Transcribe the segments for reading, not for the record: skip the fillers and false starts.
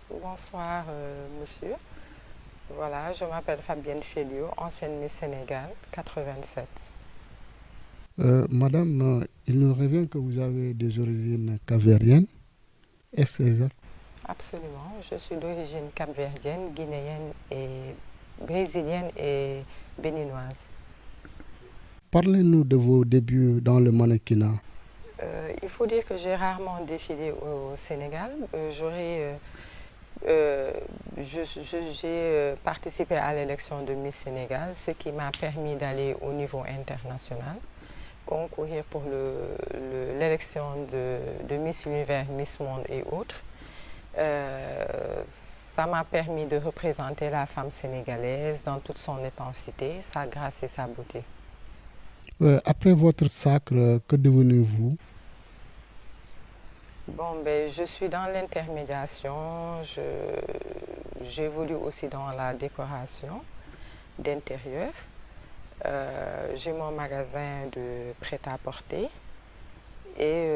Bonsoir, monsieur. Voilà, je m'appelle Fabienne Féliot, ancienne Miss Sénégal, 87. Madame, il nous revient que vous avez des origines capverdiennes. Est-ce exact? Absolument. Je suis d'origine capverdienne, guinéenne et brésilienne et béninoise. Parlez-nous de vos débuts dans le mannequinat. Il faut dire que j'ai rarement défilé au Sénégal. Euh, j'ai participé à l'élection de Miss Sénégal, ce qui m'a permis d'aller au niveau international, concourir pour l'élection de Miss Univers, Miss Monde et autres. Euh, Ça m'a permis de représenter la femme sénégalaise dans toute son intensité, sa grâce et sa beauté. Après votre sacre, que devenez-vous? Bon, ben, je suis dans l'intermédiation, j'évolue aussi dans la décoration d'intérieur. J'ai mon magasin de prêt-à-porter et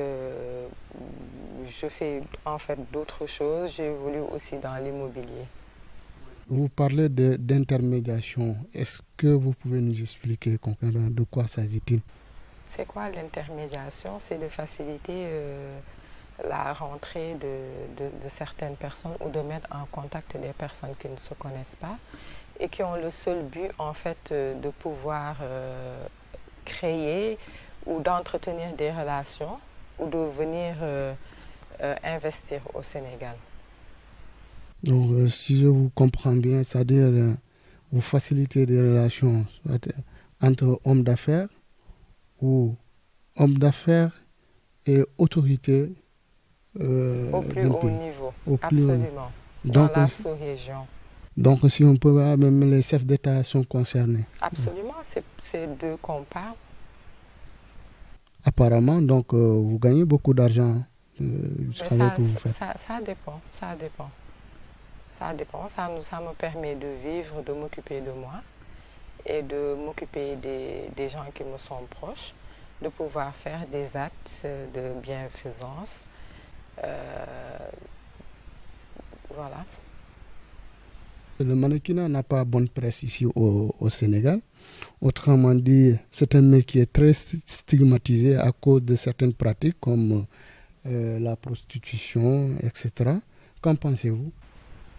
je fais en fait d'autres choses. J'évolue aussi dans l'immobilier. Vous parlez d'intermédiation. Est-ce que vous pouvez nous expliquer concrètement de quoi s'agit-il? C'est quoi l'intermédiation? C'est de faciliter la rentrée de certaines personnes ou de mettre en contact des personnes qui ne se connaissent pas et qui ont le seul but en fait de pouvoir créer ou d'entretenir des relations ou de venir investir au Sénégal. Donc, si je vous comprends bien, c'est-à-dire vous facilitez des relations soit entre hommes d'affaires ou hommes d'affaires et autorités Au plus d'un haut pays. niveau, Au plus haut. absolument, dans Donc, la sous-région. donc, si on peut, même les chefs d'État sont concernés. Absolument, c'est d'eux qu'on parle. Apparemment, donc, vous gagnez beaucoup d'argent du Mais travail que vous faites. ça dépend, ça dépend. Ça dépend, ça me permet de vivre, de m'occuper de moi et de m'occuper des gens qui me sont proches, de pouvoir faire des actes de bienfaisance. Euh, voilà. Le mannequinat n'a pas bonne presse ici au Sénégal. Autrement dit, c'est un métier qui est très stigmatisé à cause de certaines pratiques comme la prostitution, etc. Qu'en pensez-vous?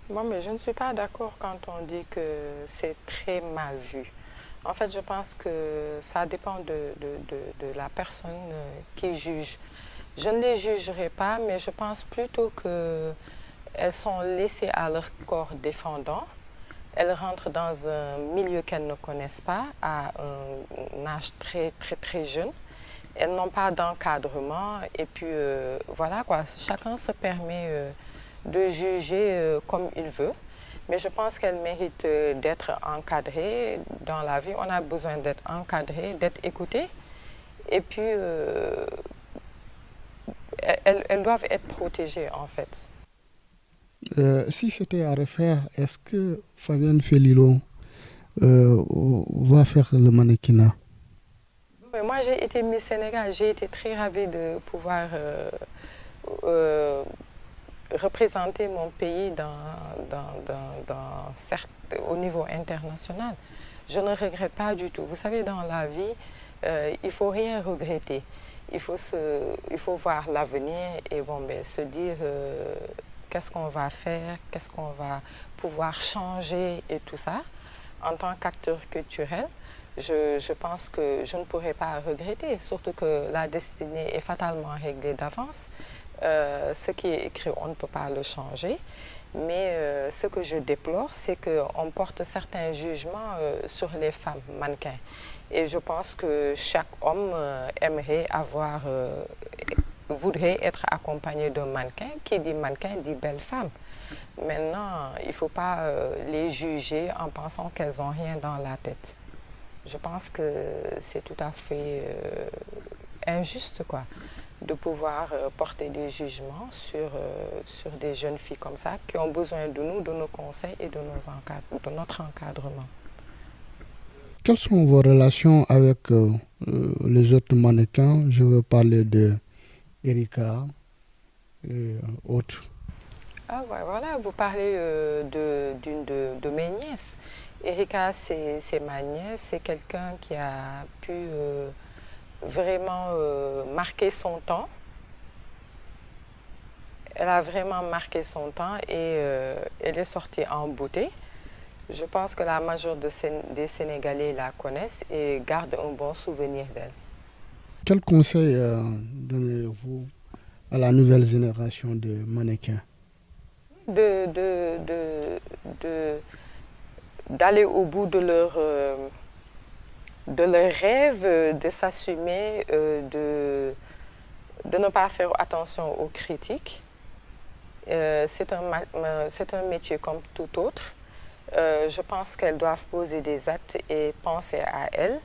Bon, mais je ne suis pas d'accord quand on dit que c'est très mal vu. En fait, je pense que ça dépend de la personne qui juge. Je ne les jugerai pas, mais je pense plutôt qu'elles sont laissées à leur corps défendant. Elles rentrent dans un milieu qu'elles ne connaissent pas à un âge très, très, très jeune. Elles n'ont pas d'encadrement et puis voilà quoi, chacun se permet de juger comme il veut. Mais je pense qu'elles méritent d'être encadrées dans la vie. On a besoin d'être encadré, d'être écouté. Et puis, elles doivent être protégées en fait. Si c'était à refaire, est-ce que Fabienne Felilo va faire le mannequinat? Mais moi, j'ai été Miss Sénégal. J'ai été très ravie de pouvoir euh, représenter mon pays certes, au niveau international. Je ne regrette pas du tout. Vous savez, dans la vie, il ne faut rien regretter. Il faut voir l'avenir et bon, ben, se dire qu'est-ce qu'on va faire, qu'est-ce qu'on va pouvoir changer et tout ça. En tant qu'acteur culturel, je pense que je ne pourrais pas regretter, surtout que la destinée est fatalement réglée d'avance. Ce qui est écrit, on ne peut pas le changer. Mais ce que je déplore, c'est qu'on porte certains jugements sur les femmes mannequins. Et je pense que chaque homme voudrait être accompagné d'un mannequin. Qui dit mannequin dit belle femme. Maintenant, il ne faut pas les juger en pensant qu'elles n'ont rien dans la tête. Je pense que c'est tout à fait injuste, quoi, de pouvoir porter des jugements sur des jeunes filles comme ça qui ont besoin de nous, de nos conseils et de notre encadrement. Quelles sont vos relations avec les autres mannequins? Je veux parler de Erika et autres. Ah ouais, voilà, vous parlez d'une de mes nièces. Erika, c'est ma nièce, c'est quelqu'un qui a pu vraiment marquer son temps. Elle a vraiment marqué son temps et elle est sortie en beauté. Je pense que la majorité des Sénégalais la connaissent et gardent un bon souvenir d'elle. Quel conseil donnez-vous à la nouvelle génération de mannequins? De, de, de, de- D'aller au bout de leur rêve, de s'assumer, de ne pas faire attention aux critiques. C'est un métier comme tout autre. Je pense qu'elles doivent poser des actes et penser à elles,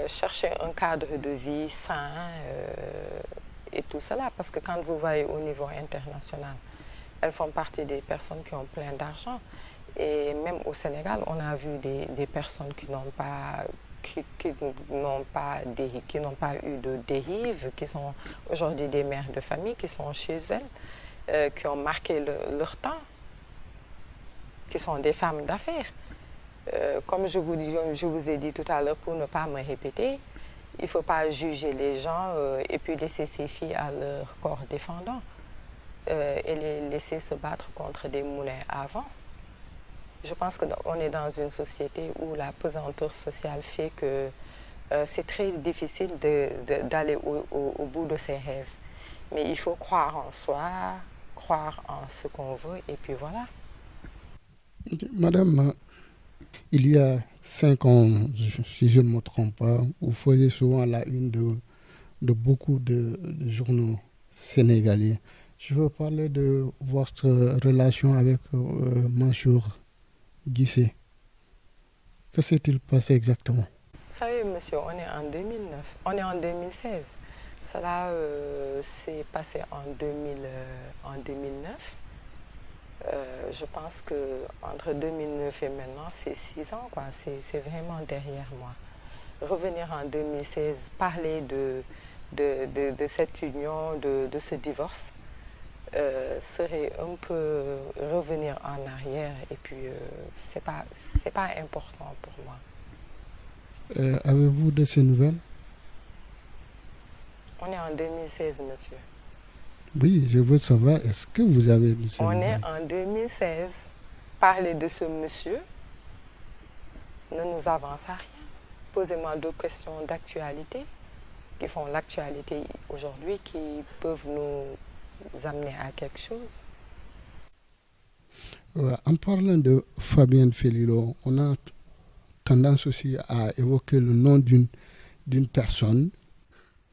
chercher un cadre de vie sain et tout cela. Parce que quand vous voyez au niveau international, elles font partie des personnes qui ont plein d'argent. Et même au Sénégal, on a vu des personnes qui n'ont pas, qui n'ont pas eu de dérive, qui sont aujourd'hui des mères de famille, qui sont chez elles, qui ont marqué leur temps, qui sont des femmes d'affaires. Comme je vous ai dit tout à l'heure, pour ne pas me répéter, il ne faut pas juger les gens et puis laisser ces filles à leur corps défendant et les laisser se battre contre des moulins à vent. Je pense qu'on est dans une société où la pesanteur sociale fait que c'est très difficile d'aller au bout de ses rêves. Mais il faut croire en soi, croire en ce qu'on veut, et puis voilà. Madame, il y a 5 ans, si je ne me trompe pas, vous faisiez souvent la une de beaucoup de journaux sénégalais. Je veux parler de votre relation avec Mansour Guissé. Que s'est-il passé exactement? Vous savez, monsieur, on est en 2009, on est en 2016. Cela s'est passé en 2009. Je pense que entre 2009 et maintenant, c'est 6 ans, quoi. C'est vraiment derrière moi. Revenir en 2016, parler de cette union, de ce divorce, serait un peu revenir en arrière et puis c'est pas important pour moi. Avez-vous de ces nouvelles? On est en 2016, monsieur. Oui, je veux savoir, est-ce que vous avez de ces On est nouvelles? en 2016. Parler de ce monsieur ne nous avance à rien. Posez-moi d'autres questions d'actualité qui font l'actualité aujourd'hui, qui peuvent nous amener à quelque chose. En parlant de Fabienne Felilo, on a tendance aussi à évoquer le nom d'une personne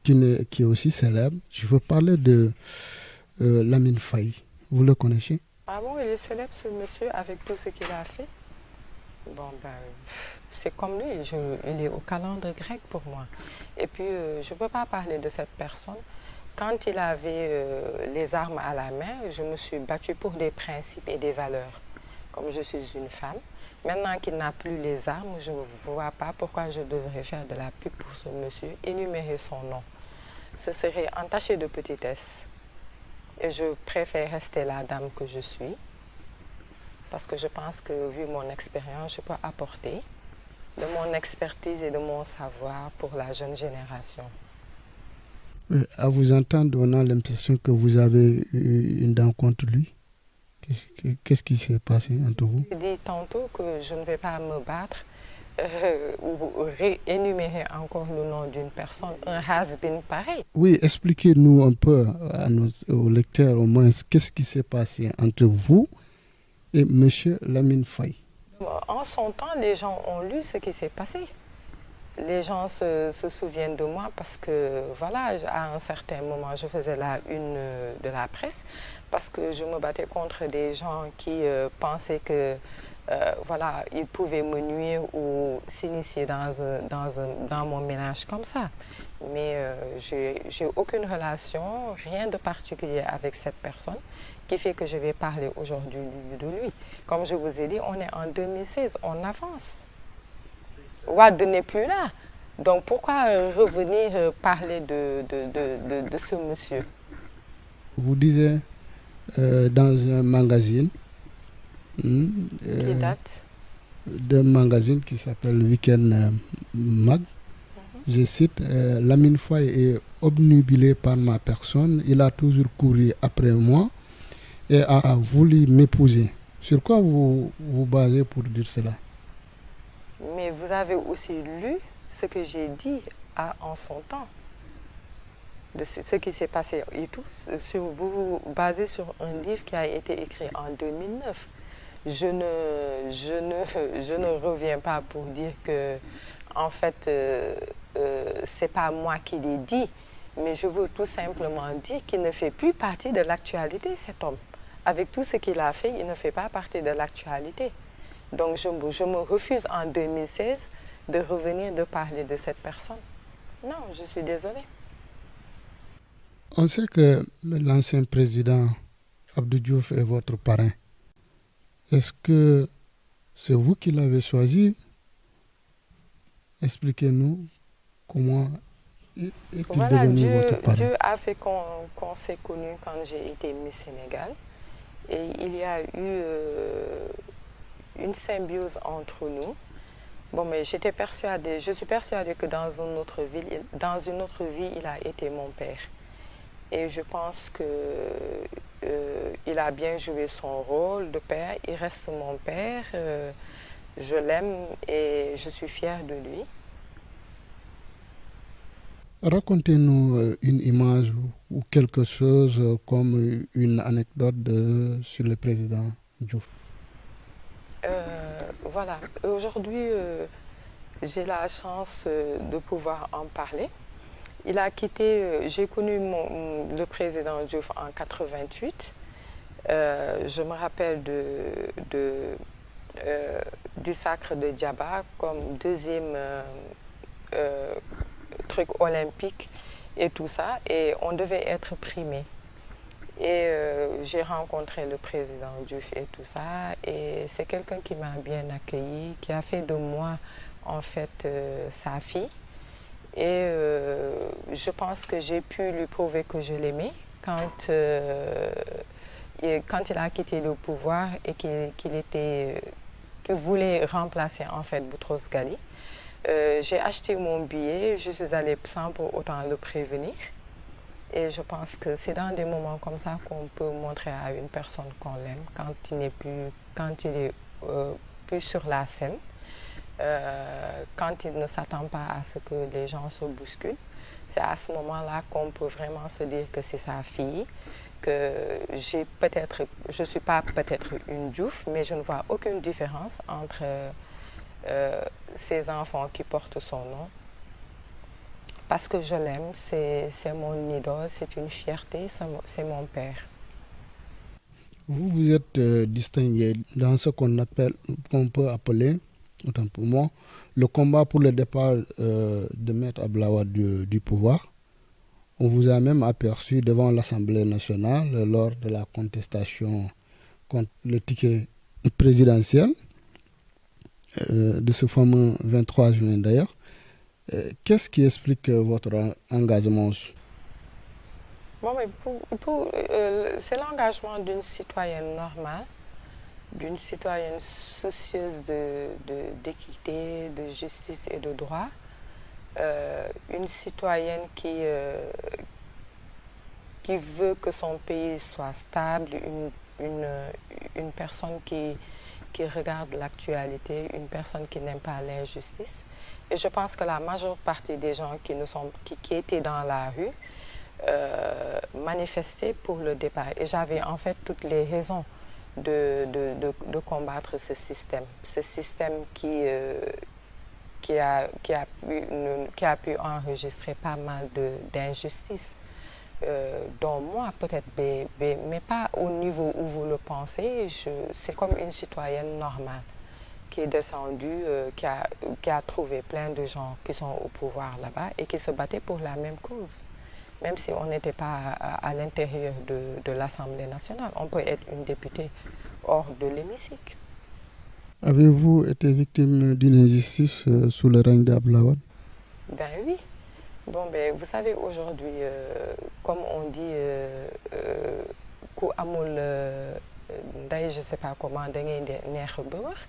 qui est aussi célèbre. Je veux parler de Lamine Faye. Vous le connaissez? Ah bon, il est célèbre ce monsieur avec tout ce qu'il a fait. Bon, ben, c'est comme lui, il est au calendrier grec pour moi. Et puis, je ne peux pas parler de cette personne. Quand il avait les armes à la main, je me suis battue pour des principes et des valeurs, comme je suis une femme. Maintenant qu'il n'a plus les armes, je ne vois pas pourquoi je devrais faire de la pub pour ce monsieur, énumérer son nom. Ce serait entaché de petitesse. Et je préfère rester la dame que je suis, parce que je pense que, vu mon expérience, je peux apporter de mon expertise et de mon savoir pour la jeune génération. À vous entendre, on a l'impression que vous avez eu une dent contre lui. Qu'est-ce qui s'est passé entre vous? J'ai dit tantôt que je ne vais pas me battre ou énumérer encore le nom d'une personne, un has-been pareil. Oui, expliquez-nous un peu aux lecteurs au moins qu'est-ce qui s'est passé entre vous et M. Lamine Faye. En son temps, les gens ont lu ce qui s'est passé. Les gens se souviennent de moi parce que, voilà, à un certain moment, je faisais la une de la presse parce que je me battais contre des gens qui pensaient que, voilà, ils pouvaient me nuire ou s'initier dans mon ménage comme ça. Mais j'ai aucune relation, rien de particulier avec cette personne qui fait que je vais parler aujourd'hui de lui. Comme je vous ai dit, on est en 2016, on avance. Wade n'est plus là. Donc pourquoi revenir parler de ce monsieur? Vous disiez dans un magazine. Qui date? D'un magazine qui s'appelle Weekend Mag. Je cite, Lamine Faye est obnubilé par ma personne, il a toujours couru après moi et a voulu m'épouser. Sur quoi vous vous basez pour dire cela? Mais vous avez aussi lu ce que j'ai dit en son temps, de ce qui s'est passé et tout. Vous vous basez sur un livre qui a été écrit en 2009. Je ne reviens pas pour dire que, en fait, c'est pas moi qui l'ai dit, mais je veux tout simplement dire qu'il ne fait plus partie de l'actualité, cet homme. Avec tout ce qu'il a fait, il ne fait pas partie de l'actualité. Donc je me refuse en 2016 de revenir de parler de cette personne. Non, je suis désolée. On sait que l'ancien président Abdou Diouf est votre parrain. Est-ce que c'est vous qui l'avez choisi? Expliquez-nous comment est-il Voilà, devenu votre parrain? Dieu a fait qu'on s'est connus quand j'ai été Miss Sénégal. Et il y a eu une symbiose entre nous. Bon, mais je suis persuadée que dans une autre vie, il a été mon père. Et je pense que il a bien joué son rôle de père. Il reste mon père. Je l'aime et je suis fière de lui. Racontez-nous une image ou quelque chose comme une anecdote sur le président Diouf. Voilà, aujourd'hui, j'ai la chance de pouvoir en parler. Il a quitté, j'ai connu le président Diouf en 88. Je me rappelle du sacre de Djaba comme deuxième truc olympique et tout ça. Et on devait être primé. Et j'ai rencontré le président Diouf et tout ça. Et c'est quelqu'un qui m'a bien accueilli, qui a fait de moi, en fait, sa fille. Et je pense que j'ai pu lui prouver que je l'aimais quand il a quitté le pouvoir et qu'il voulait remplacer en fait Boutros Ghali. J'ai acheté mon billet, je suis allée sans pour autant le prévenir. Et je pense que c'est dans des moments comme ça qu'on peut montrer à une personne qu'on l'aime quand il est plus sur la scène. Quand il ne s'attend pas à ce que les gens se bousculent, c'est à ce moment-là qu'on peut vraiment se dire que c'est sa fille, que je ne suis pas peut-être une Diouf, mais je ne vois aucune différence entre ces enfants qui portent son nom. Parce que je l'aime, c'est mon idole, c'est une fierté, c'est mon père. Vous vous êtes distingué dans ce qu'on peut appeler, autant pour moi, le combat pour le départ de Maître Abdoulaye Wade du pouvoir. On vous a même aperçu devant l'Assemblée nationale lors de la contestation contre le ticket présidentiel de ce fameux 23 juin d'ailleurs. Qu'est-ce qui explique votre engagement? Bon, mais c'est l'engagement d'une citoyenne normale, d'une citoyenne soucieuse d'équité, de justice et de droit. Une citoyenne qui veut que son pays soit stable, une personne qui regarde l'actualité, une personne qui n'aime pas l'injustice. Et je pense que la majeure partie des gens qui étaient dans la rue manifestaient pour le départ. Et j'avais en fait toutes les raisons de combattre ce système qui a pu enregistrer pas mal d'injustices, dont moi peut-être, mais pas au niveau où vous le pensez. C'est comme une citoyenne normale qui est descendue, qui a trouvé plein de gens qui sont au pouvoir là-bas et qui se battaient pour la même cause. Même si on n'était pas à l'intérieur de l'Assemblée nationale, on peut être une députée hors de l'hémicycle. Avez-vous été victime d'une injustice sous le règne d'Abdoulaye Wade? Ben oui. Bon, ben, vous savez, aujourd'hui, comme on dit, ku amul ndey je sais pas comment da ngay neex ba wax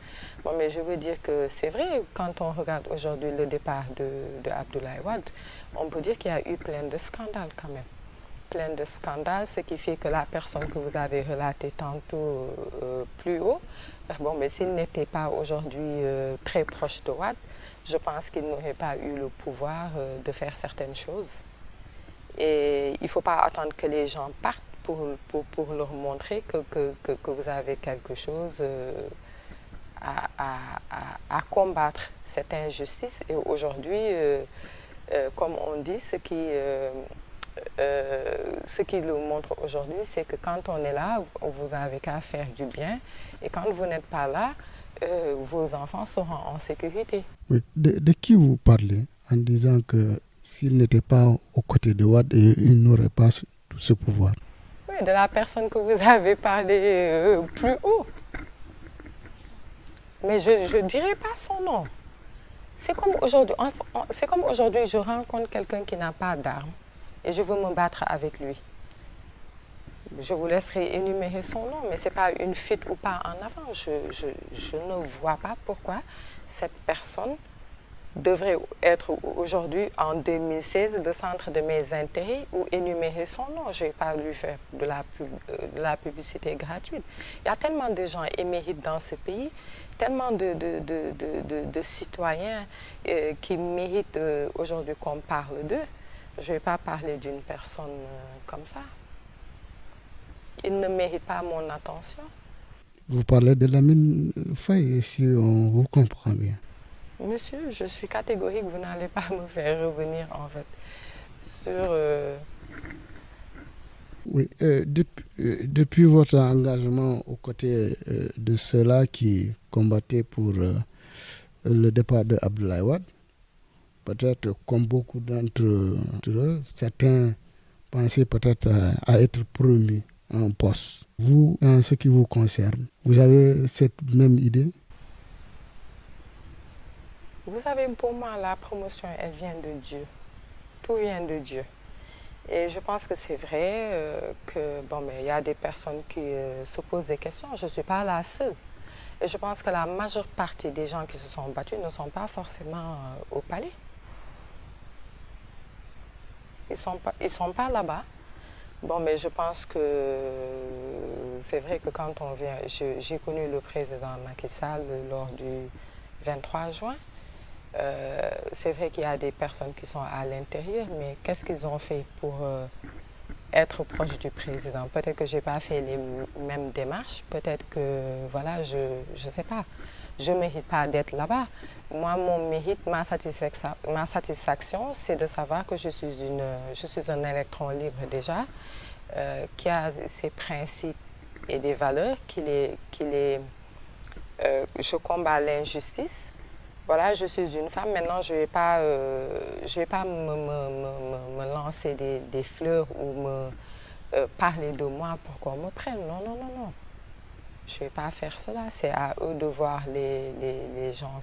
bon mais je veux dire que c'est vrai quand on regarde aujourd'hui le départ de Abdoulaye Wade on peut dire qu'il y a eu plein de scandales quand même plein de scandales ce qui fait que la personne que vous avez relatée tantôt plus haut bon mais s'il n'était pas aujourd'hui très proche de Wade je pense qu'il n'aurait pas eu le pouvoir de faire certaines choses et il ne faut pas attendre que les gens partent pour leur montrer que vous avez quelque chose à combattre cette injustice. Et aujourd'hui, comme on dit, ce qui le montre aujourd'hui, c'est que quand on est là, vous n'avez qu'à faire du bien. Et quand vous n'êtes pas là, vos enfants seront en sécurité. Oui. De qui vous parlez en disant que s'il n'était pas aux côtés de Wade, il n'aurait pas tout ce pouvoir? Oui, de la personne que vous avez parlé plus haut. Mais je ne dirai pas son nom. C'est comme aujourd'hui, je rencontre quelqu'un qui n'a pas d'armes et je veux me battre avec lui. Je vous laisserai énumérer son nom, mais ce n'est pas une fuite ou pas en avant. Je ne vois pas pourquoi cette personne devrait être aujourd'hui, en 2016, le centre de mes intérêts ou énumérer son nom. Je ne vais pas lui faire de la publicité gratuite. Il y a tellement de gens émérites dans ce pays, tellement de citoyens qui méritent aujourd'hui qu'on parle d'eux. Je ne vais pas parler d'une personne comme ça. Il ne mérite pas mon attention. Vous parlez de Lamine Faye, si on vous comprend bien. Monsieur, je suis catégorique, vous n'allez pas me faire revenir en fait sur... Oui, depuis votre engagement aux côtés de ceux-là qui combattaient pour le départ de Abdoulaye Wade, peut-être comme beaucoup d'entre eux, certains pensaient peut-être à être promus à un poste. Vous, en ce qui vous concerne, vous avez cette même idée? Vous savez, pour moi, la promotion, elle vient de Dieu. Tout vient de Dieu. Et je pense que c'est vrai que, bon, mais il y a des personnes qui se posent des questions. Je ne suis pas la seule. Et je pense que la majeure partie des gens qui se sont battus ne sont pas forcément au palais. Ils sont pas là-bas. Bon, mais je pense que c'est vrai que quand on vient... J'ai connu le président Macky Sall lors du 23 juin. C'est vrai qu'il y a des personnes qui sont à l'intérieur, mais qu'est-ce qu'ils ont fait pour être proche du président? Peut-être que je n'ai pas fait les mêmes démarches, peut-être que, voilà, je ne sais pas. Je ne mérite pas d'être là-bas. Moi, mon mérite, ma satisfaction, c'est de savoir que je suis un électron libre déjà, qui a ses principes et des valeurs, je combats l'injustice. Voilà, je suis une femme. Maintenant, je ne vais pas me lancer des fleurs ou me parler de moi pour qu'on me prenne. Non, non, non, non. Je ne vais pas faire cela. C'est à eux de voir les gens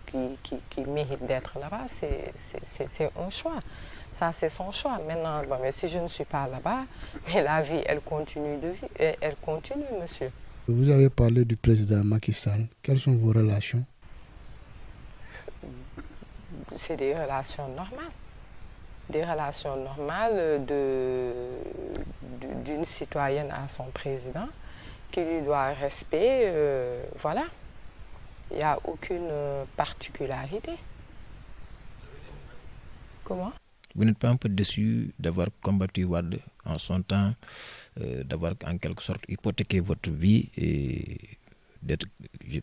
qui méritent d'être là-bas. C'est un choix. Ça, c'est son choix. Maintenant, bon, mais si je ne suis pas là-bas, mais la vie, elle continue de vivre. Elle continue, monsieur. Vous avez parlé du président Macky Sall. Quelles sont vos relations? C'est des relations normales. Des relations normales d'une citoyenne à son président qui lui doit respect. Voilà. Il n'y a aucune particularité. Comment? Vous n'êtes pas un peu déçu d'avoir combattu Wade en son temps, d'avoir en quelque sorte hypothéqué votre vie et d'être,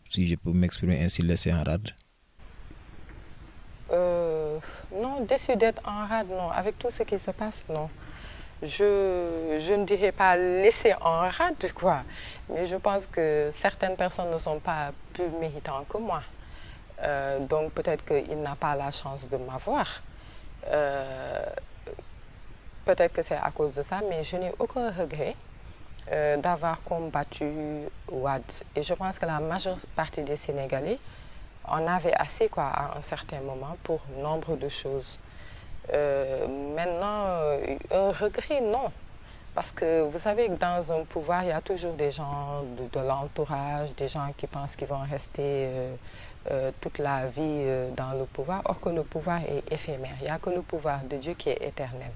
si je peux m'exprimer ainsi, laissé en rade? Non, déçu d'être en rade, non. Avec tout ce qui se passe, non. Je ne dirais pas laisser en rade, quoi. Mais je pense que certaines personnes ne sont pas plus méritantes que moi. Donc peut-être qu'il n'a pas la chance de m'avoir. Peut-être que c'est à cause de ça, mais je n'ai aucun regret d'avoir combattu Wade. Et je pense que la majeure partie des Sénégalais en avait assez, quoi, à un certain moment pour nombre de choses. Maintenant, un regret, non. Parce que vous savez que dans un pouvoir, il y a toujours des gens de l'entourage, des gens qui pensent qu'ils vont rester toute la vie dans le pouvoir, or que le pouvoir est éphémère. Il n'y a que le pouvoir de Dieu qui est éternel.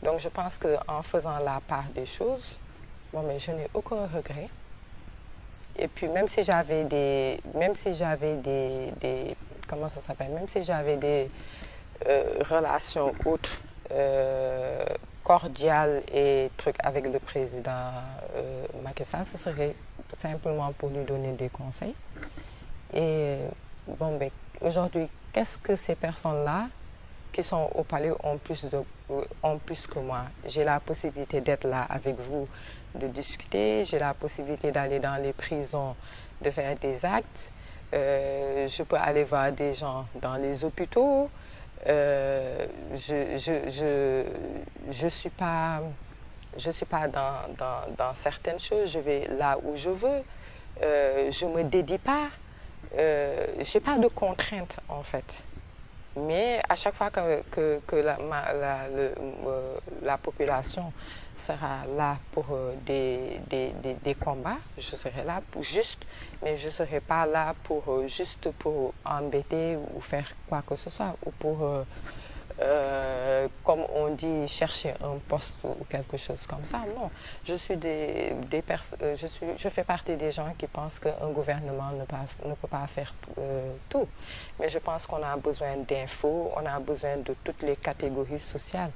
Donc je pense qu'en faisant la part des choses, bon, mais je n'ai aucun regret. Et puis même si j'avais comment ça s'appelle, même si j'avais des relations autres, cordiales et trucs avec le président Macky Sall, ce serait simplement pour lui donner des conseils. Et bon, ben, aujourd'hui, qu'est-ce que ces personnes-là qui sont au palais ont plus que moi? J'ai la possibilité d'être là avec vous, de discuter, j'ai la possibilité d'aller dans les prisons, de faire des actes, je peux aller voir des gens dans les hôpitaux, je suis pas dans certaines choses, je vais là où je veux, je me dédie pas, j'ai pas de contraintes en fait. Mais à chaque fois que la population sera là pour des combats, je serai là pour juste, mais je ne serai pas là pour juste pour embêter ou faire quoi que ce soit, ou pour, comme on dit, chercher un poste ou quelque chose comme ça. Non, je fais partie des gens qui pensent qu'un gouvernement ne peut pas faire tout. Mais je pense qu'on a besoin d'infos, on a besoin de toutes les catégories sociales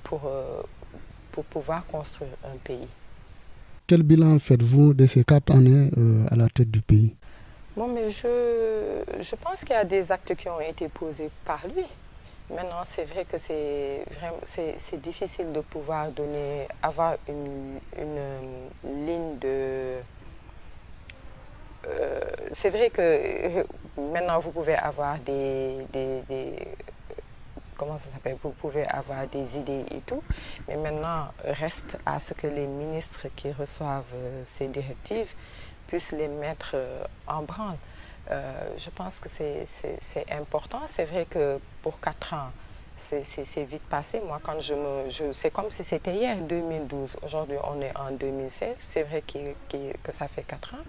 pour pouvoir construire un pays. Quel bilan faites-vous de ces 4 années à la tête du pays? Bon, mais je pense qu'il y a des actes qui ont été posés par lui. Maintenant, c'est vrai que c'est difficile de pouvoir avoir une ligne de... c'est vrai que maintenant, vous pouvez avoir comment ça s'appelle? Vous pouvez avoir des idées et tout, mais maintenant, reste à ce que les ministres qui reçoivent ces directives puissent les mettre en branle. Je pense que c'est important. C'est vrai que pour 4 ans, c'est vite passé. Moi, quand c'est comme si c'était hier, 2012. Aujourd'hui, on est en 2016. C'est vrai que ça fait 4 ans.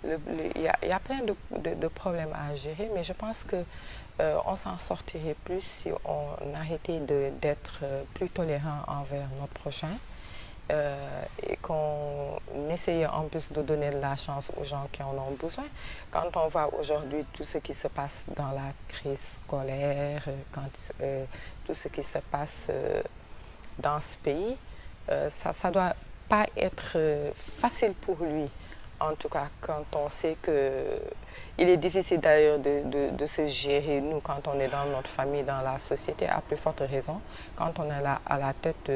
Il y a plein de problèmes à gérer, mais je pense qu'on s'en sortirait plus si on arrêtait d'être plus tolérant envers notre prochain. Et qu'on essayait en plus de donner de la chance aux gens qui en ont besoin. Quand on voit aujourd'hui tout ce qui se passe dans la crise scolaire, tout ce qui se passe dans ce pays, ça ne doit pas être facile pour lui. En tout cas, quand on sait qu'il est difficile d'ailleurs de se gérer, nous, quand on est dans notre famille, dans la société, à plus forte raison, quand on est là à la tête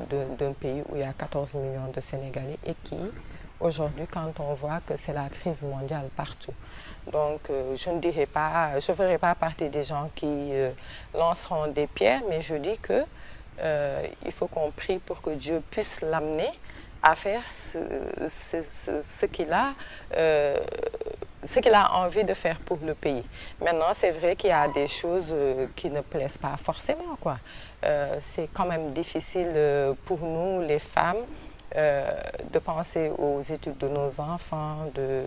d'un pays où il y a 14 millions de Sénégalais et qui, aujourd'hui, quand on voit que c'est la crise mondiale partout. Donc, je ne ferai pas partie des gens qui lanceront des pierres, mais je dis que il faut qu'on prie pour que Dieu puisse l'amener à faire ce qu'il a envie de faire pour le pays. Maintenant, c'est vrai qu'il y a des choses qui ne plaisent pas forcément, quoi. C'est quand même difficile pour nous, les femmes, de penser aux études de nos enfants, de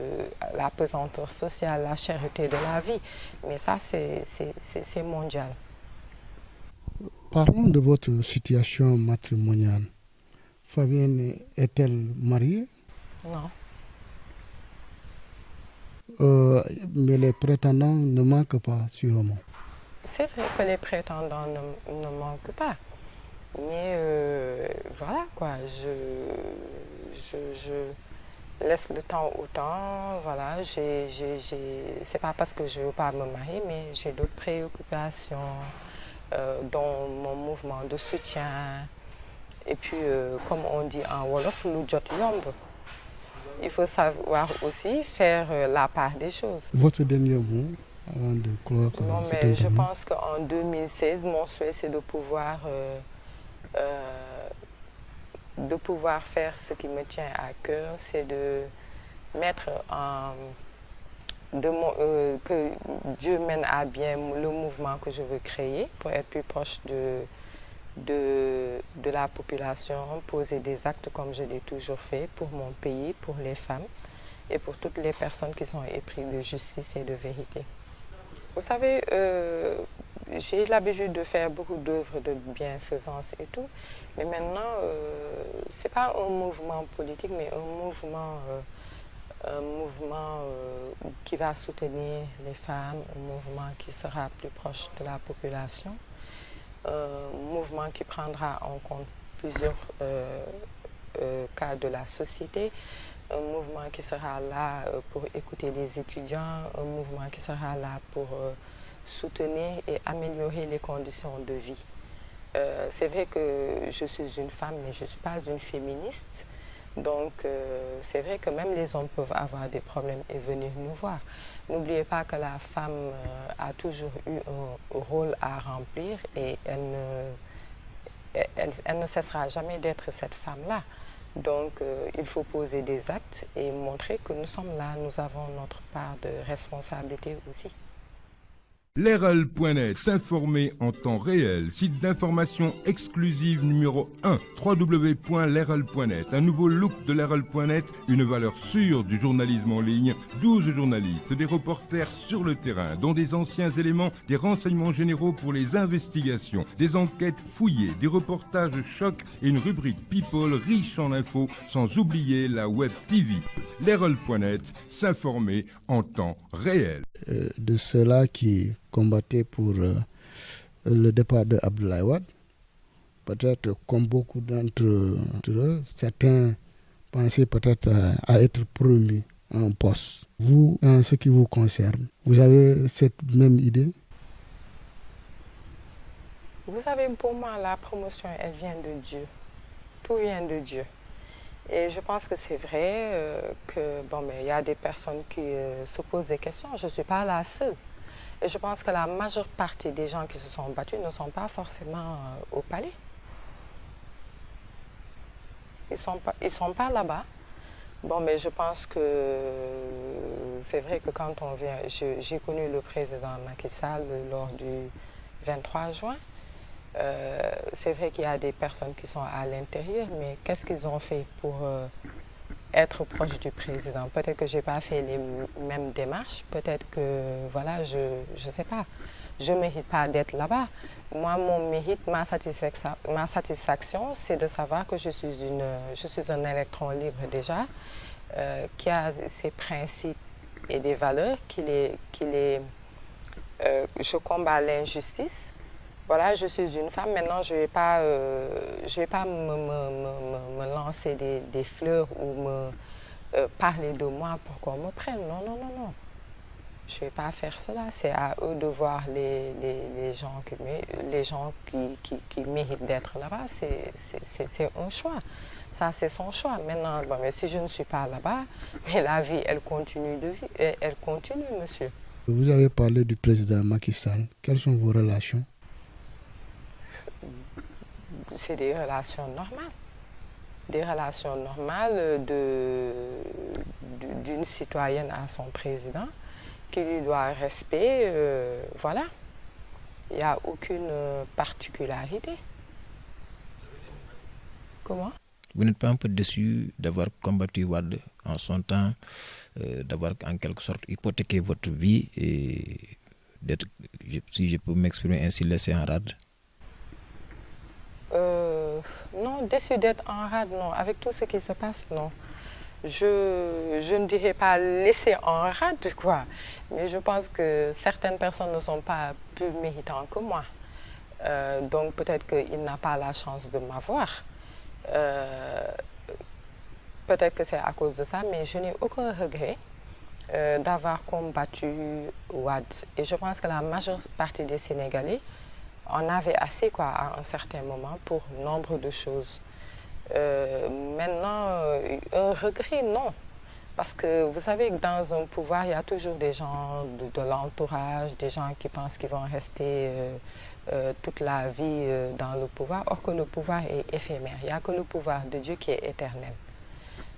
la pesanteur sociale, la cherté de la vie. Mais ça, c'est mondial. Parlons de votre situation matrimoniale. Fabienne est-elle mariée? Non. Mais les prétendants ne manquent pas, sûrement. C'est vrai que les prétendants ne manquent pas. Mais voilà quoi, je laisse le temps au temps. Voilà, c'est pas parce que je ne veux pas me marier, mais j'ai d'autres préoccupations, dont mon mouvement de soutien. Et puis, comme on dit en Wolof, lu jot yomb. Il faut savoir aussi faire la part des choses. Votre dernier mot avant de clore cette interview? Je pense qu'en 2016, mon souhait, c'est de pouvoir faire ce qui me tient à cœur, c'est de mettre que Dieu mène à bien le mouvement que je veux créer pour être plus proche de la population, poser des actes comme je l'ai toujours fait pour mon pays, pour les femmes et pour toutes les personnes qui sont épris de justice et de vérité. Vous savez, j'ai l'habitude de faire beaucoup d'œuvres de bienfaisance et tout, mais maintenant, ce n'est pas un mouvement politique, mais un mouvement qui va soutenir les femmes, un mouvement qui sera plus proche de la population, un mouvement qui prendra en compte plusieurs cas de la société, un mouvement qui sera là pour écouter les étudiants, un mouvement qui sera là pour soutenir et améliorer les conditions de vie. C'est vrai que je suis une femme, mais je ne suis pas une féministe. Donc, c'est vrai que même les hommes peuvent avoir des problèmes et venir nous voir. N'oubliez pas que la femme a toujours eu un rôle à remplir et elle ne cessera jamais d'être cette femme-là. Donc, il faut poser des actes et montrer que nous sommes là, nous avons notre part de responsabilité aussi. Lerel.net, s'informer en temps réel, site d'information exclusive numéro 1, www.lerel.net, un nouveau look de Lerel.net, une valeur sûre du journalisme en ligne, 12 journalistes, des reporters sur le terrain, dont des anciens éléments, des renseignements généraux pour les investigations, des enquêtes fouillées, des reportages chocs et une rubrique People riche en infos, sans oublier la Web TV. Lerel.net, s'informer en temps réel. De ceux-là qui combattaient pour le départ de Abdoulaye Wade. Peut-être comme beaucoup d'entre eux, certains pensaient peut-être à être promus à un poste. Vous, en ce qui vous concerne, vous avez cette même idée? Vous savez, pour moi, la promotion, elle vient de Dieu. Tout vient de Dieu. Et je pense que c'est vrai mais y a des personnes qui se posent des questions. Je ne suis pas la seule. Et je pense que la majeure partie des gens qui se sont battus ne sont pas forcément au palais. Ils sont pas là-bas. Bon, mais je pense que c'est vrai que quand on vient... J'ai connu le président Macky Sall lors du 23 juin. C'est vrai qu'il y a des personnes qui sont à l'intérieur, mais qu'est-ce qu'ils ont fait pour être proche du président? Peut-être que je n'ai pas fait les mêmes démarches, peut-être que, voilà, je ne sais pas, je ne mérite pas d'être là-bas. Moi, mon mérite, ma satisfaction, c'est de savoir que je suis un électron libre déjà, qui a ses principes et des valeurs, je combats l'injustice. Voilà, je suis une femme, maintenant je ne vais pas, me lancer des fleurs ou me parler de moi pour qu'on me prenne. Non, non, non, non. Je ne vais pas faire cela. C'est à eux de voir les gens qui méritent d'être là-bas. C'est un choix. Ça, c'est son choix. Maintenant, mais si je ne suis pas là-bas, mais la vie, elle continue de vivre. Elle continue, monsieur. Vous avez parlé du président Macky Sall. Quelles sont vos relations? C'est des relations normales. Des relations normales d'une citoyenne à son président qui lui doit respect. Voilà. Il n'y a aucune particularité. Comment? Vous n'êtes pas un peu déçu d'avoir combattu Wade en son temps, d'avoir en quelque sorte hypothéqué votre vie et d'être, si je peux m'exprimer ainsi, laissé en rade? Non, déçu d'être en rade, non. Avec tout ce qui se passe, non. Je ne dirais pas laisser en rade, quoi. Mais je pense que certaines personnes ne sont pas plus méritantes que moi. Donc peut-être qu'il n'a pas la chance de m'avoir. Peut-être que c'est à cause de ça, mais je n'ai aucun regret d'avoir combattu Wade. Et je pense que la majeure partie des Sénégalais en avait assez, quoi, à un certain moment pour nombre de choses. Maintenant, un regret, non. Parce que vous savez que dans un pouvoir, il y a toujours des gens de l'entourage, des gens qui pensent qu'ils vont rester toute la vie dans le pouvoir, or que le pouvoir est éphémère. Il n'y a que le pouvoir de Dieu qui est éternel.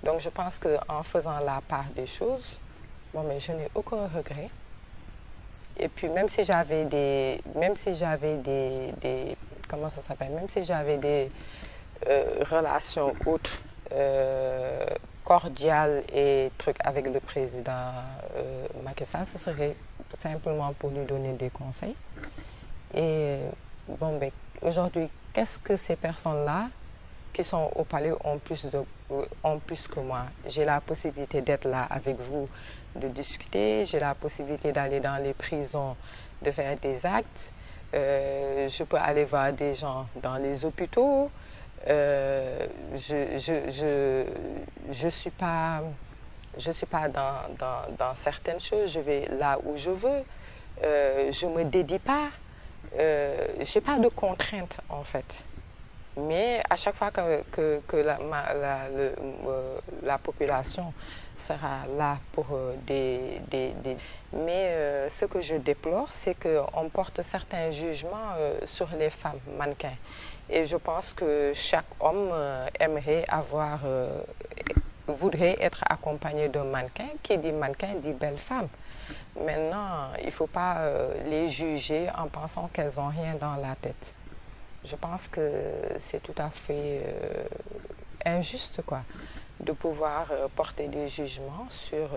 Donc je pense qu'en faisant la part des choses, mais je n'ai aucun regret. Et puis même si j'avais comment ça s'appelle, même si j'avais des relations autres cordiales et trucs avec le président Macky Sall, ce serait simplement pour lui donner des conseils. Et bon, ben, aujourd'hui, qu'est-ce que ces personnes-là qui sont au palais ont plus que moi? J'ai la possibilité d'être là avec vous, de discuter, j'ai la possibilité d'aller dans les prisons, de faire des actes, je peux aller voir des gens dans les hôpitaux, je suis pas dans certaines choses, je vais là où je veux, je me dédie pas, j'ai pas de contraintes en fait. Mais à chaque fois que la population sera là pour Mais ce que je déplore, c'est qu'on porte certains jugements sur les femmes mannequins. Et je pense que chaque homme voudrait être accompagné d'un mannequin. Qui dit mannequin dit belle femme. Maintenant, il ne faut pas les juger en pensant qu'elles n'ont rien dans la tête. Je pense que c'est tout à fait injuste quoi, de pouvoir porter des jugements sur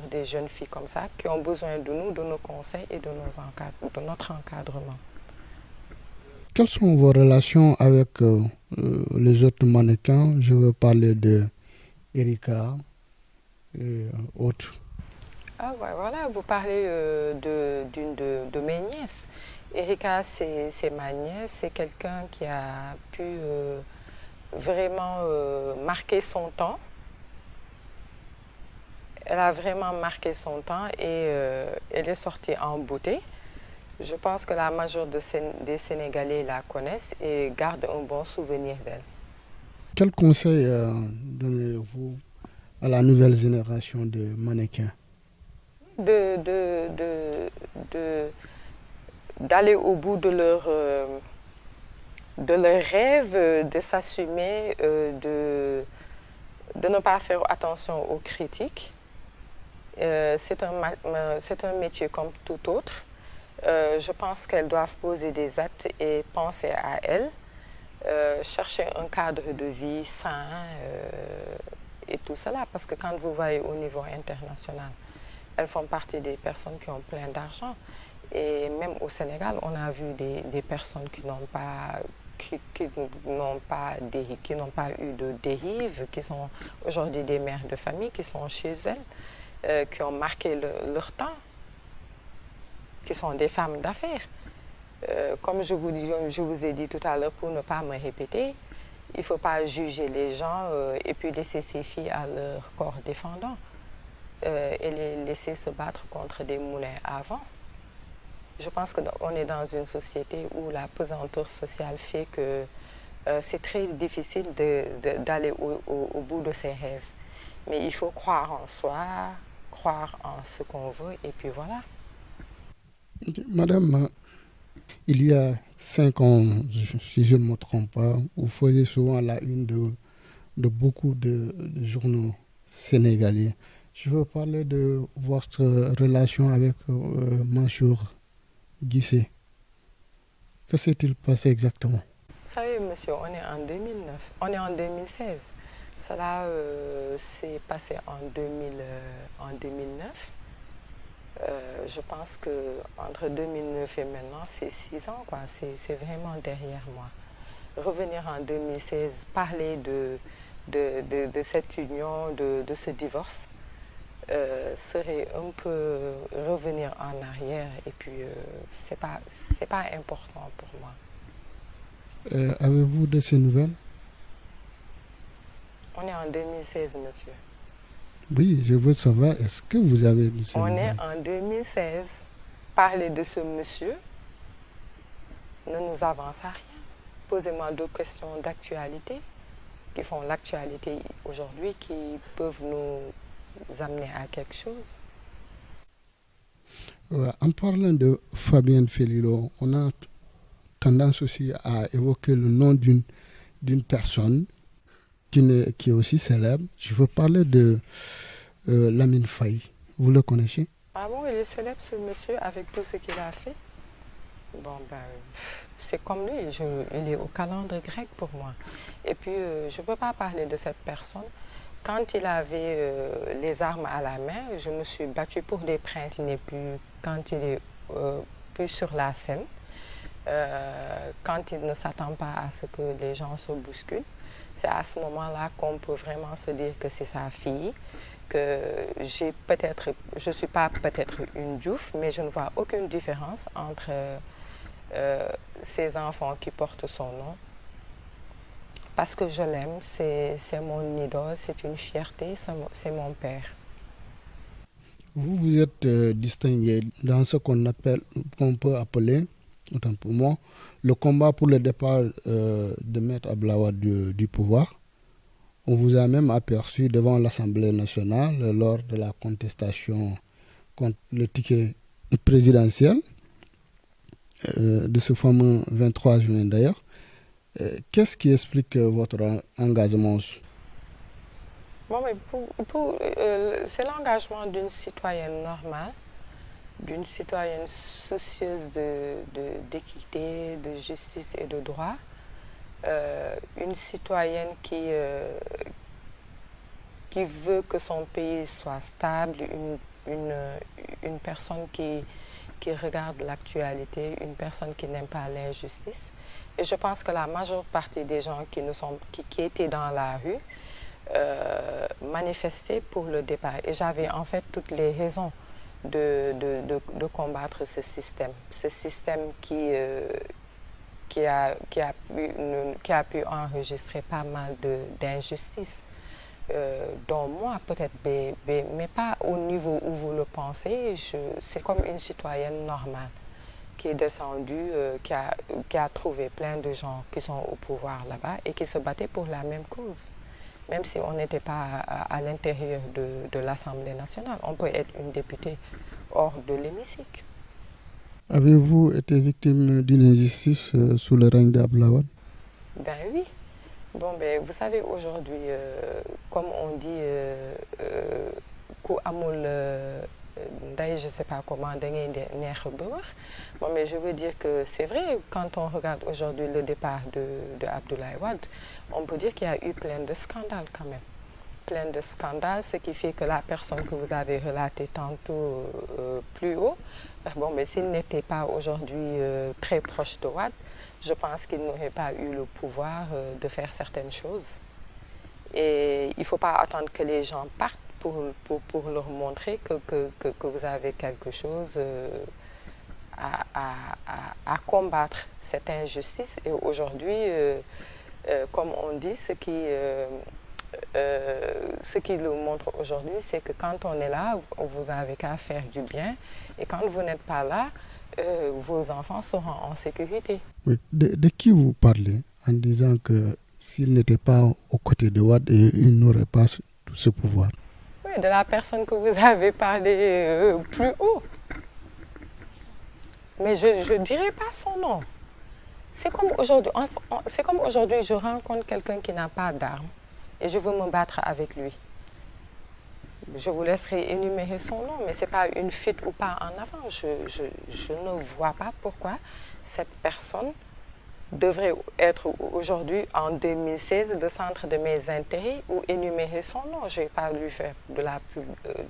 des jeunes filles comme ça qui ont besoin de nous, de nos conseils et de notre encadrement. Quelles sont vos relations avec les autres mannequins? Je veux parler de Erika et autres. Ah ouais, voilà, vous parlez d'une de mes nièces. Erika, c'est ma nièce, c'est quelqu'un qui a pu vraiment marquer son temps. Elle a vraiment marqué son temps et elle est sortie en beauté. Je pense que la majorité des Sénégalais la connaissent et gardent un bon souvenir d'elle. Quel conseil donnez-vous à la nouvelle génération de mannequins? D'aller au bout de leur rêve, de s'assumer, de ne pas faire attention aux critiques. C'est un métier comme tout autre. Je pense qu'elles doivent poser des actes et penser à elles, chercher un cadre de vie sain et tout cela. Parce que quand vous voyez au niveau international, elles font partie des personnes qui ont plein d'argent. Et même au Sénégal, on a vu des personnes qui n'ont pas eu de dérive, qui sont aujourd'hui des mères de famille, qui sont chez elles, qui ont marqué leur temps, qui sont des femmes d'affaires. Comme je vous ai dit tout à l'heure, pour ne pas me répéter, il ne faut pas juger les gens et puis laisser ces filles à leur corps défendant et les laisser se battre contre des moulins à vent. Je pense qu'on est dans une société où la pesanteur sociale fait que c'est très difficile d'aller au bout de ses rêves. Mais il faut croire en soi, croire en ce qu'on veut, et puis voilà. Madame, il y a 5 ans, si je ne me trompe pas, vous faisiez souvent la une de beaucoup de journaux sénégalais. Je veux parler de votre relation avec Mansour Guissé. Que s'est-il passé exactement? Vous savez, monsieur, on est en 2009. On est en 2016. Cela s'est passé en 2009. Je pense qu'entre 2009 et maintenant, c'est 6 ans, quoi. C'est vraiment derrière moi. Revenir en 2016, parler de cette union, de ce divorce, serait un peu revenir en arrière et puis c'est pas important pour moi. Avez-vous de ces nouvelles? On est en 2016, monsieur. Oui, je veux savoir, est-ce que vous avez de ces nouvelles? On est en 2016. Parler de ce monsieur ne nous avance à rien. Posez-moi d'autres questions d'actualité qui font l'actualité aujourd'hui, qui peuvent nous amener à quelque chose. En parlant de Fabienne Félilo, on a tendance aussi à évoquer le nom d'une personne qui est aussi célèbre. Je veux parler de Lamine Faye. Vous le connaissez? Ah bon, il est célèbre ce monsieur avec tout ce qu'il a fait? Bon, ben, c'est comme lui, il est au calendrier grec pour moi. Et puis, je ne peux pas parler de cette personne. Quand il avait les armes à la main, je me suis battue pour des princes. Il n'est plus, quand il est plus sur la scène, quand il ne s'attend pas à ce que les gens se bousculent, c'est à ce moment-là qu'on peut vraiment se dire que c'est sa fille, que je ne suis pas peut-être une Diouf, mais je ne vois aucune différence entre ces enfants qui portent son nom. Parce que je l'aime, c'est mon idole, c'est une fierté, c'est mon père. Vous vous êtes distingué dans ce qu'on peut appeler, autant pour moi, le combat pour le départ de Maître Abdoulaye Wade du pouvoir. On vous a même aperçu devant l'Assemblée nationale lors de la contestation contre le ticket présidentiel de ce fameux 23 juin d'ailleurs. Qu'est-ce qui explique votre engagement? Bon, mais c'est l'engagement d'une citoyenne normale, d'une citoyenne soucieuse d'équité, de justice et de droit. Une citoyenne qui veut que son pays soit stable, une personne qui regarde l'actualité, une personne qui n'aime pas l'injustice. Et je pense que la majeure partie des gens qui étaient dans la rue manifestaient pour le départ. Et j'avais en fait toutes les raisons de combattre ce système qui a pu enregistrer pas mal d'injustices, dont moi peut-être, mais pas au niveau où vous le pensez. C'est comme une citoyenne normale qui est descendue, qui a trouvé plein de gens qui sont au pouvoir là-bas et qui se battaient pour la même cause. Même si on n'était pas à l'intérieur de l'Assemblée nationale, on peut être une députée hors de l'hémicycle. Avez-vous été victime d'une injustice sous le règne d'Abdoulaye Wade? Ben oui. Bon, ben, vous savez, aujourd'hui, comme on dit, je ne sais pas comment, bon, mais je veux dire que c'est vrai, quand on regarde aujourd'hui le départ de Abdoulaye Wade, on peut dire qu'il y a eu plein de scandales quand même. Plein de scandales, ce qui fait que la personne que vous avez relatée tantôt plus haut, bon, mais s'il n'était pas aujourd'hui très proche de Wade, je pense qu'il n'aurait pas eu le pouvoir de faire certaines choses. Et il ne faut pas attendre que les gens partent pour leur montrer que vous avez quelque chose à combattre, cette injustice. Et aujourd'hui, comme on dit, ce qui le montre aujourd'hui, c'est que quand on est là, vous avez qu'à faire du bien. Et quand vous n'êtes pas là, vos enfants seront en sécurité. Oui. De qui vous parlez en disant que s'il n'était pas aux côtés de Wade, il n'aurait pas ce pouvoir? Oui, de la personne que vous avez parlé plus haut. Mais je ne dirai pas son nom. C'est comme aujourd'hui, je rencontre quelqu'un qui n'a pas d'armes et je veux me battre avec lui. Je vous laisserai énumérer son nom, mais ce n'est pas une fuite ou pas en avant. Je ne vois pas pourquoi cette personne devrait être aujourd'hui, en 2016, le centre de mes intérêts ou énumérer son nom. Je ne vais pas lui faire de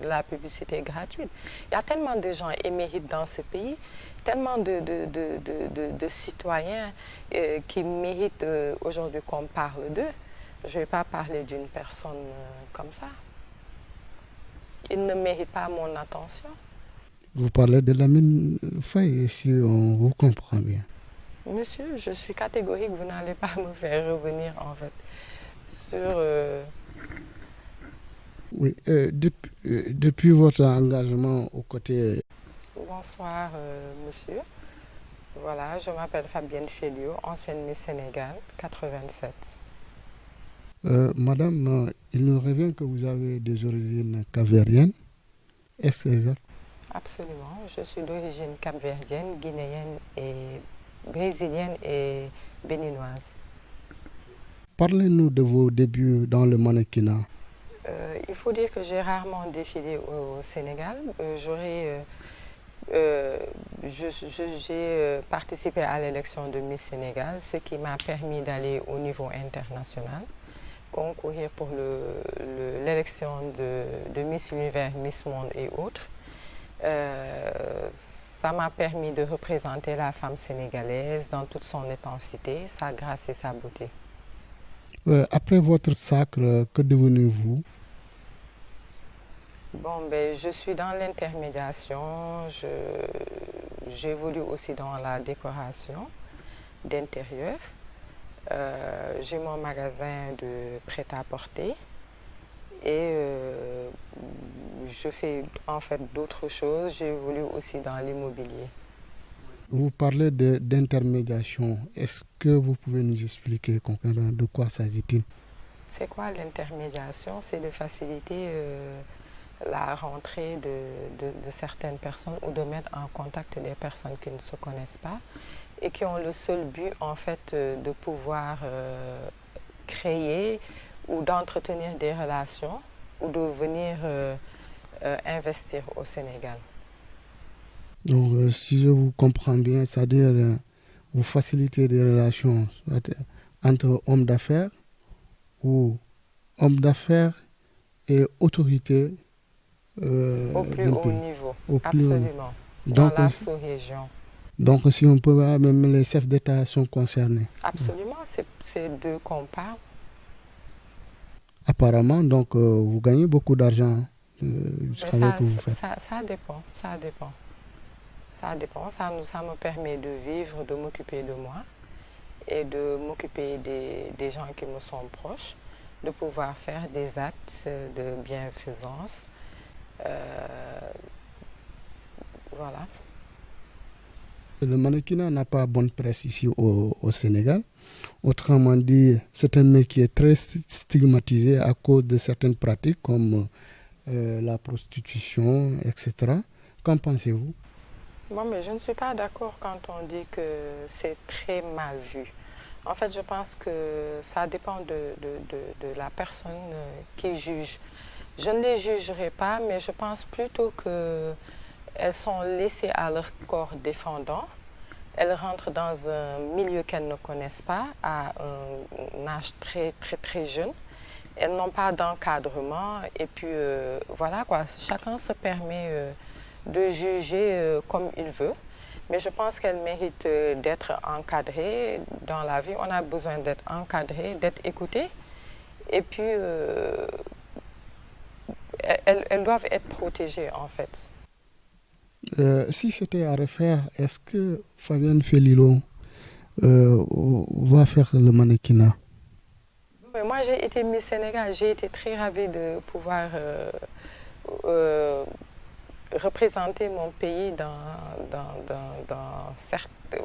la publicité gratuite. Il y a tellement de gens émérites dans ce pays, tellement de citoyens qui méritent aujourd'hui qu'on parle d'eux. Je ne vais pas parler d'une personne comme ça. Il ne mérite pas mon attention. Vous parlez de Lamine Faye, si on vous comprend bien. Monsieur, je suis catégorique, vous n'allez pas me faire revenir en fait sur... Oui, depuis votre engagement aux côtés... Bonsoir monsieur. Voilà, je m'appelle Fabienne Félio, ancienne Miss Sénégal, 87. Madame, il nous revient que vous avez des origines capverdiennes. Est-ce exact? Absolument, je suis d'origine capverdienne, guinéenne et brésilienne et béninoise. Parlez-nous de vos débuts dans le mannequinat. Il faut dire que j'ai rarement défilé au Sénégal. J'aurais J'ai participé à l'élection de Miss Sénégal, ce qui m'a permis d'aller au niveau international, concourir pour l'élection de Miss Univers, Miss Monde et autres. Ça m'a permis de représenter la femme sénégalaise dans toute son intensité, sa grâce et sa beauté. Après votre sacre, que devenez-vous? Bon, ben, je suis dans l'intermédiation, j'évolue aussi dans la décoration d'intérieur. J'ai mon magasin de prêt-à-porter et je fais en fait d'autres choses. J'évolue aussi dans l'immobilier. Vous parlez d'intermédiation. Est-ce que vous pouvez nous expliquer concrètement de quoi s'agit-il? C'est quoi l'intermédiation? C'est de faciliter la rentrée de certaines personnes ou de mettre en contact des personnes qui ne se connaissent pas et qui ont le seul but en fait de pouvoir créer ou d'entretenir des relations ou de venir investir au Sénégal. Donc, si je vous comprends bien, c'est-à-dire vous facilitez des relations entre hommes d'affaires ou hommes d'affaires et autorités au plus haut niveau, absolument, donc, dans la sous-région. Donc, si on peut, même les chefs d'État sont concernés. Absolument, c'est d'eux qu'on parle. Apparemment, donc, vous gagnez beaucoup d'argent du travail que vous faites. Ça dépend. Ça dépend. Ça me permet de vivre, de m'occuper de moi et de m'occuper des gens qui me sont proches, de pouvoir faire des actes de bienfaisance. Voilà. Le mannequinat n'a pas bonne presse ici au Sénégal. Autrement dit, c'est un métier qui est très stigmatisé à cause de certaines pratiques comme la prostitution, etc. Qu'en pensez-vous? Bon, mais je ne suis pas d'accord quand on dit que c'est très mal vu. En fait, je pense que ça dépend de la personne qui juge. Je ne les jugerai pas, mais je pense plutôt qu'elles sont laissées à leur corps défendant. Elles rentrent dans un milieu qu'elles ne connaissent pas à un âge très jeune. Elles n'ont pas d'encadrement et puis voilà quoi, chacun se permet de juger comme il veut. Mais je pense qu'elles méritent d'être encadrées dans la vie. On a besoin d'être encadré, d'être écouté. Et puis, elles doivent être protégées en fait. Si c'était à refaire, est-ce que Fabienne Felilo va faire le mannequinat? Moi, j'ai été Miss Sénégal. J'ai été très ravie de pouvoir représenter mon pays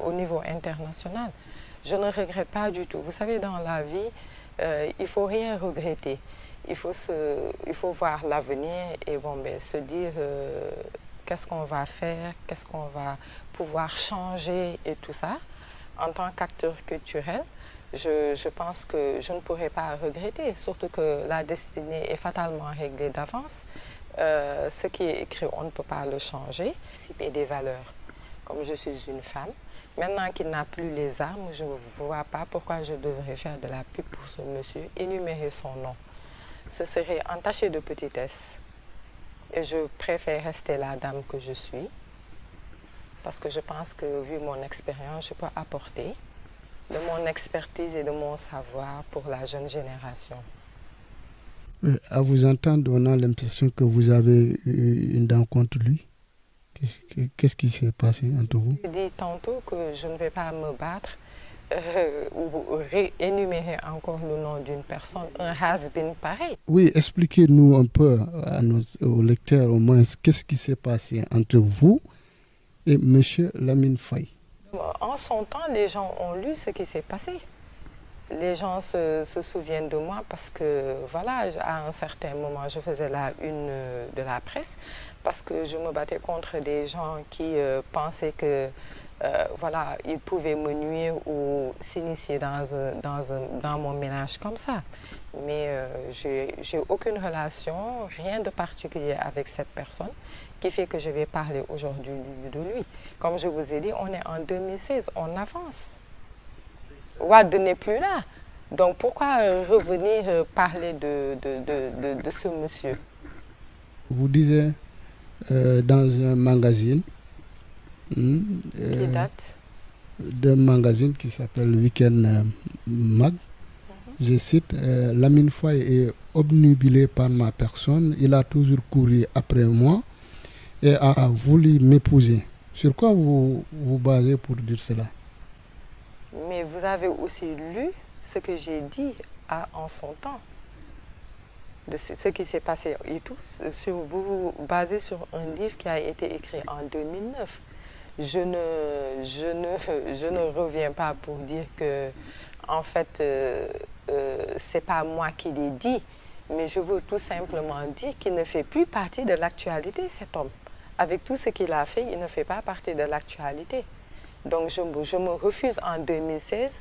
au niveau international. Je ne regrette pas du tout. Vous savez, dans la vie, il ne faut rien regretter. Il faut voir l'avenir et se dire qu'est-ce qu'on va faire, qu'est-ce qu'on va pouvoir changer et tout ça. En tant qu'acteur culturel, je pense que je ne pourrais pas regretter, surtout que la destinée est fatalement réglée d'avance. Ce qui est écrit, on ne peut pas le changer. Et des valeurs. Comme je suis une femme, maintenant qu'il n'a plus les armes, je ne vois pas pourquoi je devrais faire de la pub pour ce monsieur, énumérer son nom. Ce serait entaché de petitesse. Et je préfère rester la dame que je suis, parce que je pense que, vu mon expérience, je peux apporter de mon expertise et de mon savoir pour la jeune génération. À vous entendre, on a l'impression que vous avez eu une dent contre lui. Qu'est-ce qui s'est passé entre vous? Je dis tantôt que je ne vais pas me battre ou énumérer encore le nom d'une personne, un has-been pareil. Oui, expliquez-nous un peu aux lecteurs au moins qu'est-ce qui s'est passé entre vous et M. Lamine Faye. En son temps, les gens ont lu ce qui s'est passé. Les gens se souviennent de moi parce que, voilà, à un certain moment, je faisais la une de la presse parce que je me battais contre des gens qui pensaient que voilà, il pouvait me nuire ou s'initier dans mon ménage comme ça. Mais j'ai aucune relation, rien de particulier avec cette personne qui fait que je vais parler aujourd'hui de lui. Comme je vous ai dit, on est en 2016, on avance. Wade n'est plus là. Donc pourquoi revenir parler de ce monsieur? Vous disiez dans un magazine, Qui date d'un magazine qui s'appelle Weekend Mag, je cite, Lamine Faye est obnubilé par ma personne, il a toujours couru après moi et a voulu m'épouser. Sur quoi vous vous basez pour dire cela? Mais vous avez aussi lu ce que j'ai dit en son temps, de ce qui s'est passé et tout. Vous vous basez sur un livre qui a été écrit en 2009. Je ne reviens pas pour dire que, en fait, c'est pas moi qui l'ai dit, mais je veux tout simplement dire qu'il ne fait plus partie de l'actualité, cet homme. Avec tout ce qu'il a fait, il ne fait pas partie de l'actualité. Donc je me refuse en 2016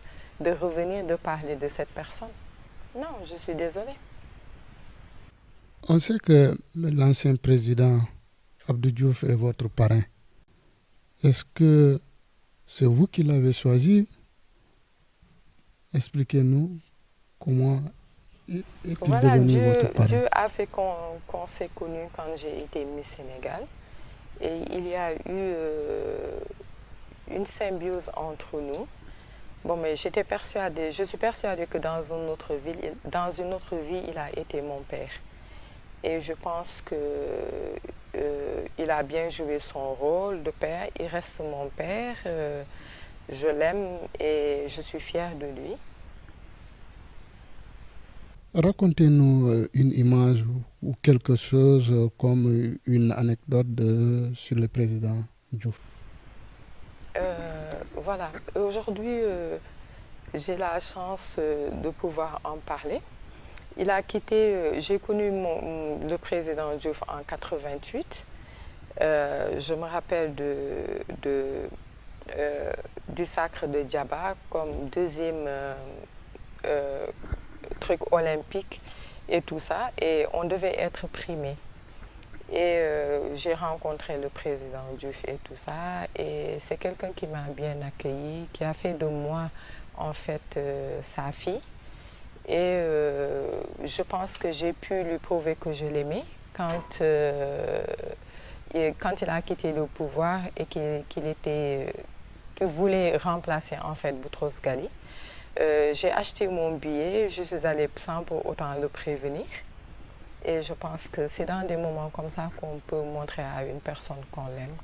de revenir de parler de cette personne. Non, je suis désolée. On sait que l'ancien président Abdou Diouf est votre parrain. Est-ce que c'est vous qui l'avez choisi? Expliquez-nous comment est-il devenu votre parrain. Dieu a fait qu'on s'est connus quand j'ai été Miss Sénégal. Et il y a eu une symbiose entre nous. Bon, mais je suis persuadée que dans une autre vie, il a été mon père. Et je pense qu'il a bien joué son rôle de père. Il reste mon père. Je l'aime et je suis fière de lui. Racontez-nous une image ou quelque chose comme une anecdote sur le président Diouf. Voilà, aujourd'hui, j'ai la chance de pouvoir en parler. Il a quitté, j'ai connu le président Diouf en 88. Je me rappelle du sacre de Djaba comme deuxième truc olympique et tout ça. Et on devait être primé. Et j'ai rencontré le président Diouf et tout ça. Et c'est quelqu'un qui m'a bien accueilli, qui a fait de moi, en fait, sa fille. Et je pense que j'ai pu lui prouver que je l'aimais quand il a quitté le pouvoir et qu'il voulait remplacer, en fait, Boutros Ghali. J'ai acheté mon billet, je suis allée sans pour autant le prévenir. Et je pense que c'est dans des moments comme ça qu'on peut montrer à une personne qu'on l'aime.